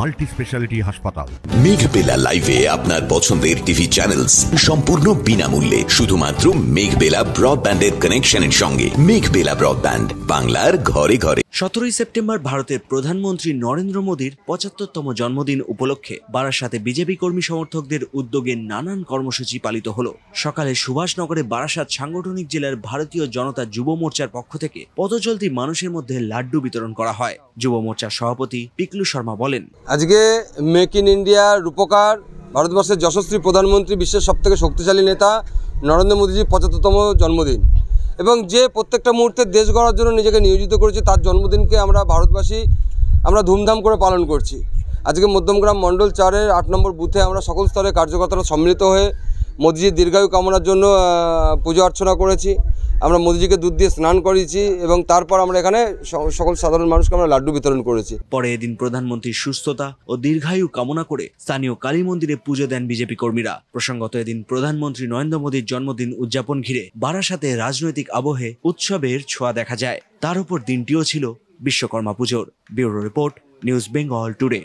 Multi speciality হাসপাতাল। মেঘবেলা লাইভে আপনার পছন্দের টিভি চ্যানেলস সম্পূর্ণ বিনামূল্যে, শুধুমাত্র মেঘবেলা ব্রডব্যান্ডের কানেকশনের সঙ্গে। মেঘবেলা ব্রডব্যান্ড, বাংলার ঘরে ঘরে। 17 সেপ্টেম্বর ভারতের প্রধানমন্ত্রী নরেন্দ্র মোদীর 75তম জন্মদিন উপলক্ষে বারাসাতে বিজেপি কর্মী সমর্থকদের উদ্যোগে নানান কর্মসূচি পালিত হলো। সকালে সুভাষনগরে বারাসাত সাংগঠনিক জেলার ভারতীয় জনতা যুব মোর্চার পক্ষ থেকে পথচলতি মানুষের মধ্যে লাড্ডু বিতরণ করা হয়। যুব মোর্চার সভাপতি পিকলু শর্মা বলেন, আজকে মেক ইন ইন্ডিয়ার রূপকার, ভারতবর্ষের যশস্বী প্রধানমন্ত্রী, বিশ্বের সবথেকে শক্তিশালী নেতা নরেন্দ্র মোদীজির 75তম জন্মদিন, এবং যে প্রত্যেকটা মুহূর্তে দেশ গড়ার জন্য নিজেকে নিয়োজিত করেছে, তার জন্মদিনকে আমরা ভারতবাসী ধুমধাম করে পালন করছি। আজকে মধ্যমগ্রাম মণ্ডল 4-এর 8 নম্বর বুথে আমরা সকল স্তরের কার্যকর্তারা সম্মিলিত হয়ে মোদীজির দীর্ঘায়ু কামনার জন্য পুজো অর্চনা করেছি। আমরা মোদীজিকে দুধ দিয়ে স্নান করিয়েছি এবং তারপর আমরা এখানে সকল সাধারণ মানুষকে আমরা লাড্ডু বিতরণ করেছি। পরে এদিন প্রধানমন্ত্রীর সুস্থতা ও দীর্ঘায়ু কামনা করে স্থানীয় কালী মন্দিরে পুজো দেন বিজেপি কর্মীরা। প্রসঙ্গত, এদিন প্রধানমন্ত্রী নরেন্দ্র মোদীর জন্মদিন উদযাপন ঘিরে বারাসাতে রাজনৈতিক আবহে উৎসবের ছোঁয়া দেখা যায়। তার উপর দিনটিও ছিল বিশ্বকর্মা পুজোর। Bureau report, news Bengal today.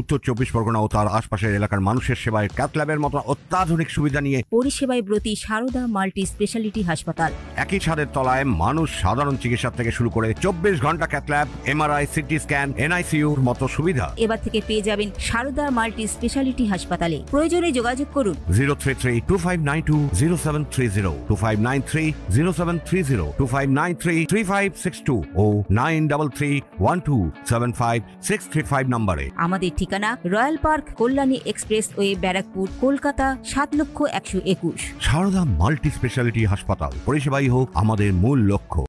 উত্তর 24 পরগনা ও তার আশপাশের এলাকার মানুষের সেবায় ক্যাথ ল্যাবের মতো অত্যাধুনিক সুবিধা নিয়ে পরিষেবায় ব্রতী সারদা মাল্টি স্পেশালিটি হাসপাতাল। একই ছাদের তলায় মানুষ সাধারণ চিকিৎসা থেকে শুরু করে 24 ঘন্টা cath lab, MRI, CT scan, এনআইসিইউর মতো সুবিধা এবার থেকে পেয়ে যাবেন সারদা মাল্টি স্পেশালিটি হাসপাতালে। প্রয়োজনে যোগাযোগ করুন 033-2592-0730, 2593-0730, 2593-3562 ও 9331275635 নম্বরে। আমাদের ঠিকানা Royal Park, Kalyani expressway, Barrackpore, Kolkata 7,121,000। Sarada multi speciality হাসপাতাল, পরিষেবাই হোক আমাদের মূল লক্ষ্য।